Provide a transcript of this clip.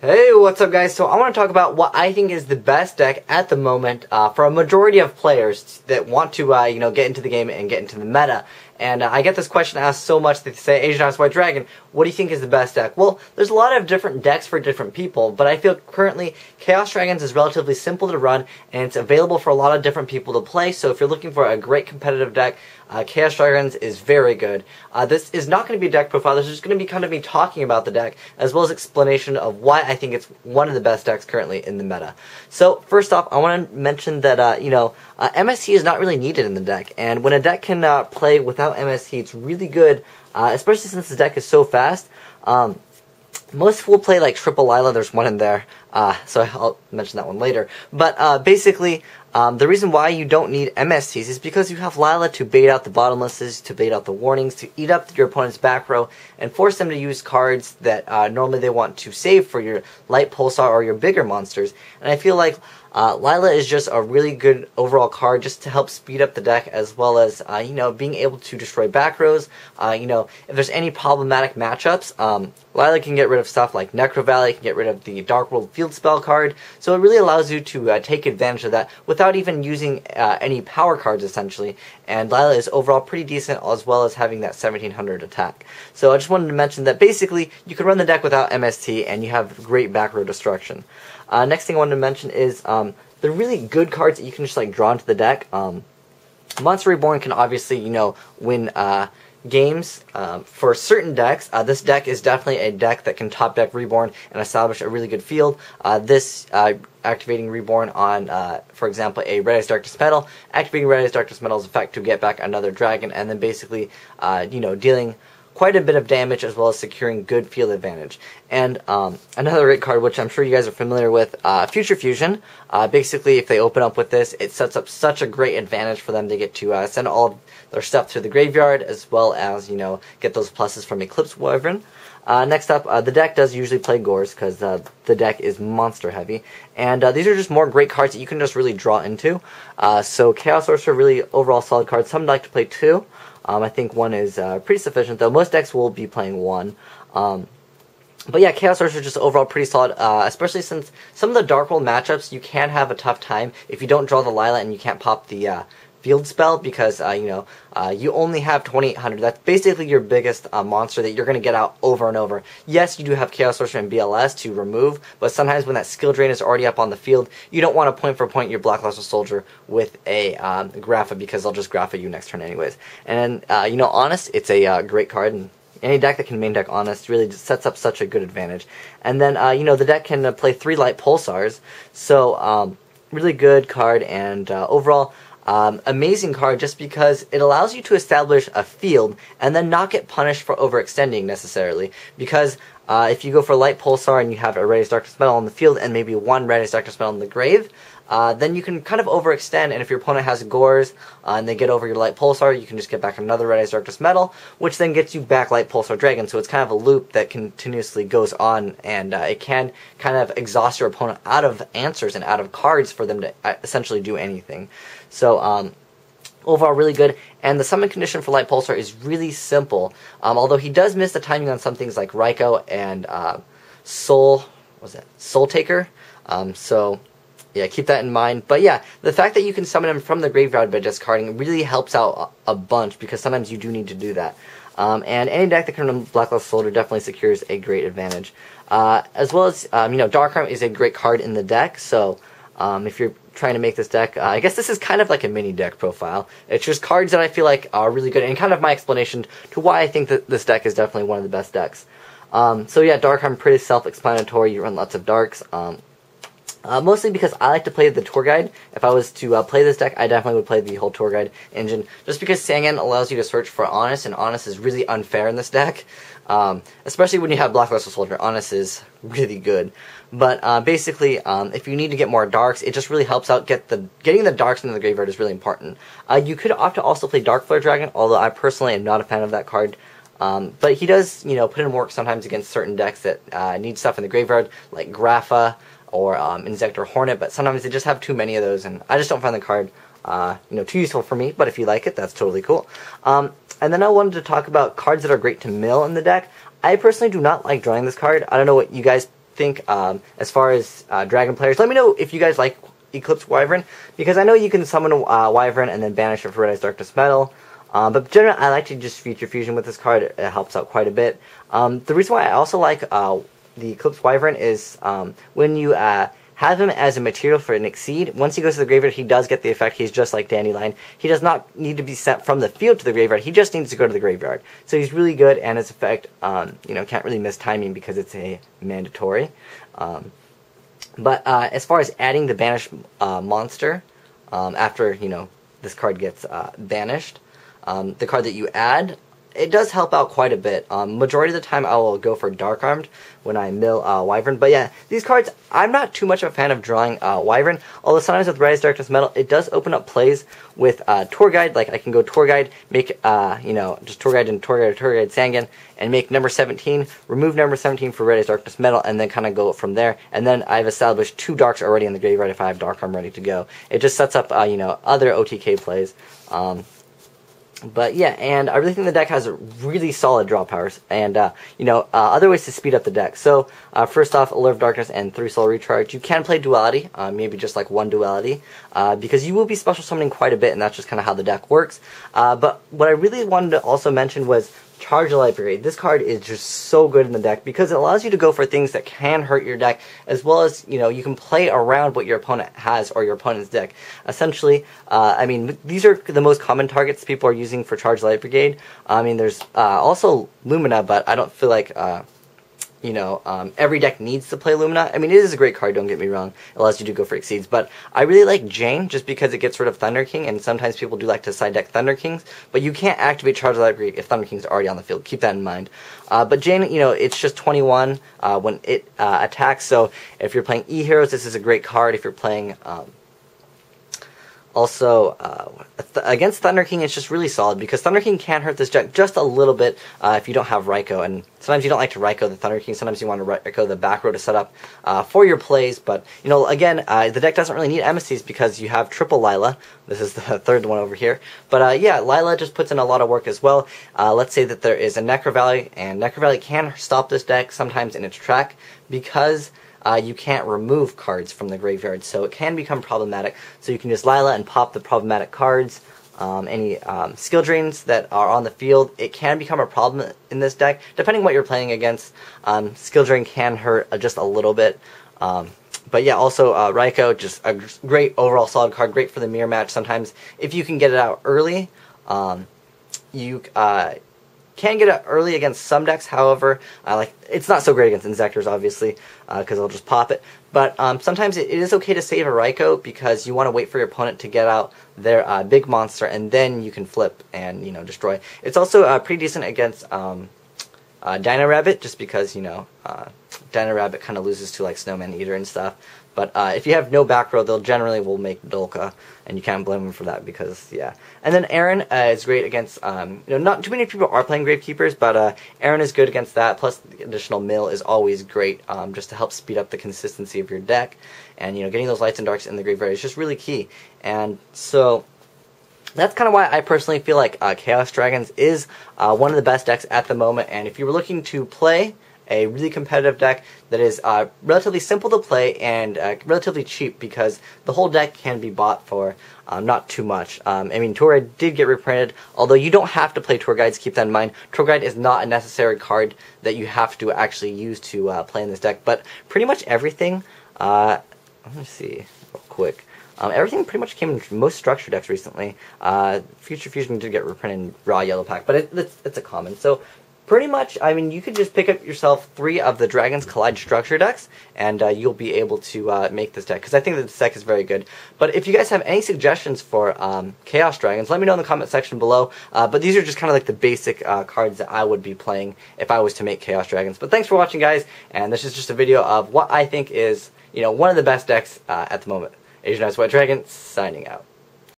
Hey, what's up guys? So I want to talk about what I think is the best deck at the moment for a majority of players that want to get into the game and get into the meta. And I get this question asked so much that they say, Asian Ice White Dragon, what do you think is the best deck? Well, there's a lot of different decks for different people, but I feel currently Chaos Dragons is relatively simple to run, and it's available for a lot of different people to play, so if you're looking for a great competitive deck, Chaos Dragons is very good. This is not going to be a deck profile, this is just going to be kind of me talking about the deck, as well as explanation of why I think it's one of the best decks currently in the meta. So, first off, I want to mention that, MST is not really needed in the deck, and when a deck can play without MST, it's really good, especially since the deck is so fast. Most will play like Triple Lila, there's one in there, so I'll mention that one later. But basically, the reason why you don't need MSTs is because you have Lila to bait out the bottomlesses, to bait out the warnings, to eat up your opponent's back row, and force them to use cards that normally they want to save for your Light Pulsar or your bigger monsters. And I feel like Lila is just a really good overall card just to help speed up the deck, as well as, being able to destroy back rows. If there's any problematic matchups, Lila can get rid of stuff like Necro Valley, can get rid of the Dark World Field Spell card, so it really allows you to take advantage of that without even using any power cards, essentially. And Lila is overall pretty decent, as well as having that 1700 attack. So I just wanted to mention that basically you can run the deck without MST, and you have great back row destruction. Next thing I wanted to mention is the really good cards that you can just draw into the deck. Monster Reborn can obviously, win games for certain decks. This deck is definitely a deck that can top deck Reborn and establish a really good field. This activating Reborn on, for example, a Red Eyes Darkness Metal, activating Red Eyes Darkness Metal's effect to get back another dragon, and then basically, dealing quite a bit of damage, as well as securing good field advantage. And another great card, which I'm sure you guys are familiar with, Future Fusion. Basically, if they open up with this, it sets up such a great advantage for them to get to send all of their stuff to the graveyard, as well as, get those pluses from Eclipse Wyvern. Next up, the deck does usually play Gores, because the deck is monster heavy. And these are just more great cards that you can just really draw into. So Chaos Sorcerer, really overall solid card. Some like to play two. I think one is pretty sufficient, though. Most decks will be playing one. But yeah, Chaos Sorcerer is just overall pretty solid, especially since some of the Dark World matchups, you can have a tough time if you don't draw the Lila and you can't pop the field spell, because, you only have 2800. That's basically your biggest monster that you're going to get out over and over. Yes, you do have Chaos Sorcerer and BLS to remove, but sometimes when that skill drain is already up on the field, you don't want to point for point your Black Luster Soldier with a Grapha, because they'll just Grapha you next turn anyways. And then, Honest, it's a great card, and any deck that can main deck Honest really just sets up such a good advantage. And then, the deck can play 3 Light Pulsars, so really good card, and overall, amazing card, just because it allows you to establish a field and then not get punished for overextending necessarily. Because if you go for Light Pulsar and you have a Red Eyes Darkness Metal on the field and maybe one Red Eyes Darkness Metal in the grave, then you can kind of overextend, and if your opponent has Gores and they get over your Light Pulsar, you can just get back another Red Eyes Darkness Metal, which then gets you back Light Pulsar Dragon. So it's kind of a loop that continuously goes on, and it can kind of exhaust your opponent out of answers and out of cards for them to essentially do anything. So overall really good, and the summon condition for Light Pulsar is really simple, although he does miss the timing on some things like Raikou and Soul Taker, so yeah, keep that in mind. But yeah, the fact that you can summon him from the graveyard by discarding really helps out a bunch, because sometimes you do need to do that. And any deck that can run Black Luster Soldier definitely secures a great advantage. As well as, Dark Arm is a great card in the deck, so if you're trying to make this deck, I guess this is kind of like a mini deck profile. It's just cards that I feel like are really good, and kind of my explanation to why I think that this deck is definitely one of the best decks. So yeah, Dark Arm, pretty self-explanatory. You run lots of Darks. Mostly because I like to play the Tour Guide. If I was to play this deck, I definitely would play the whole Tour Guide engine, just because Sangan allows you to search for Honest, and Honest is really unfair in this deck. Especially when you have Black Luster Soldier, Honest is really good. But basically, if you need to get more Darks, it just really helps out. Getting the Darks into the graveyard is really important. You could opt to also play Dark Flare Dragon, although I personally am not a fan of that card. But he does, put in work sometimes against certain decks that need stuff in the graveyard, like Grapha or Insect or Hornet, but sometimes they just have too many of those, and I just don't find the card too useful for me. But if you like it, that's totally cool. And then I wanted to talk about cards that are great to mill in the deck. I personally do not like drawing this card. I don't know what you guys think as far as dragon players. Let me know if you guys like Eclipse Wyvern, because I know you can summon a Wyvern and then banish it for Red Eyes Darkness Metal. But generally, I like to just feature fusion with this card. It helps out quite a bit. The reason why I also like the Eclipse Wyvern is when you have him as a material for an Exceed. Once he goes to the graveyard, he does get the effect. He's just like Dandelion. He does not need to be sent from the field to the graveyard. He just needs to go to the graveyard. So he's really good, and his effect, can't really miss timing because it's a mandatory. But as far as adding the banished monster after this card gets banished, the card that you add, it does help out quite a bit. Majority of the time I will go for Dark Armed when I mill Wyvern. But yeah, these cards, I'm not too much of a fan of drawing Wyvern. Although sometimes with Red Eyes Darkness Metal, it does open up plays with Tour Guide. Like I can go Tour Guide, make, just Tour Guide and Tour Guide Sangan, and make number 17, remove number 17 for Red Eyes Darkness Metal, and then kind of go from there. And then I've established 2 Darks already in the graveyard if I have Dark Arm ready to go. It just sets up, other OTK plays. But yeah, and I really think the deck has really solid draw powers, and other ways to speed up the deck. So first off, Allure of Darkness and 3 Soul Recharge. You can play Duality, maybe just like 1 Duality, because you will be special summoning quite a bit, and that's just kind of how the deck works. But what I really wanted to also mention was Charge the Light Brigade. This card is just so good in the deck because it allows you to go for things that can hurt your deck, as well as, you can play around what your opponent has or your opponent's deck. Essentially, these are the most common targets people are using for Charge the Light Brigade. There's also Lumina, but I don't feel like every deck needs to play Lumina. It is a great card, don't get me wrong. It allows you to go for Exceeds. But I really like Jane, just because it gets rid of Thunder King, and sometimes people do like to side deck Thunder Kings, but you can't activate Charge the Light Brigade if Thunder King's already on the field. Keep that in mind. But Jane, it's just 21 when it attacks, so if you're playing E-Heroes, this is a great card. If you're playing against Thunder King, it's just really solid, because Thunder King can hurt this deck just a little bit if you don't have Raikou, and sometimes you don't like to Raikou the Thunder King, sometimes you want to Raikou the back row to set up for your plays, but, again, the deck doesn't really need MSCs because you have triple Lila. This is the 3rd one over here, but yeah, Lila just puts in a lot of work as well. Let's say that there is a Necro Valley, and Necro Valley can stop this deck sometimes in its track, because you can't remove cards from the graveyard, so it can become problematic. So you can just Lila and pop the problematic cards. Any skill drains that are on the field, it can become a problem in this deck, depending what you're playing against. Skill drain can hurt just a little bit. But yeah, also Raikou, just a great overall solid card, great for the mirror match. Sometimes if you can get it out early, you can get it early against some decks. However, it's not so great against Inzectors, obviously, because I'll just pop it. But sometimes it is okay to save a Raikou, because you want to wait for your opponent to get out their big monster, and then you can flip and destroy. It's also pretty decent against Dino Rabbit, just because Dino Rabbit kind of loses to like Snowman Eater and stuff. But if you have no back row, they'll generally will make Dolka, and you can't blame them for that, because, yeah. And then Aaron is great against, not too many people are playing Gravekeepers, but Aaron is good against that, plus the additional mill is always great, just to help speed up the consistency of your deck. And, getting those lights and darks in the graveyard is just really key. And so that's kind of why I personally feel like Chaos Dragons is one of the best decks at the moment. And if you were looking to play a really competitive deck that is relatively simple to play and relatively cheap, because the whole deck can be bought for not too much. Tour Guide did get reprinted, although you don't have to play Tour Guides, keep that in mind. Tour Guide is not a necessary card that you have to actually use to play in this deck, but pretty much everything, let me see real quick. Everything pretty much came in most structure decks recently. Future Fusion did get reprinted in Raw Yellow Pack, but it's a common. So pretty much, you could just pick up yourself 3 of the Dragons Collide structure decks, and you'll be able to make this deck, because I think that this deck is very good. But if you guys have any suggestions for Chaos Dragons, let me know in the comment section below. But these are just kind of like the basic cards that I would be playing if I was to make Chaos Dragons. But thanks for watching, guys, and this is just a video of what I think is, one of the best decks at the moment. Asian White Dragon, signing out.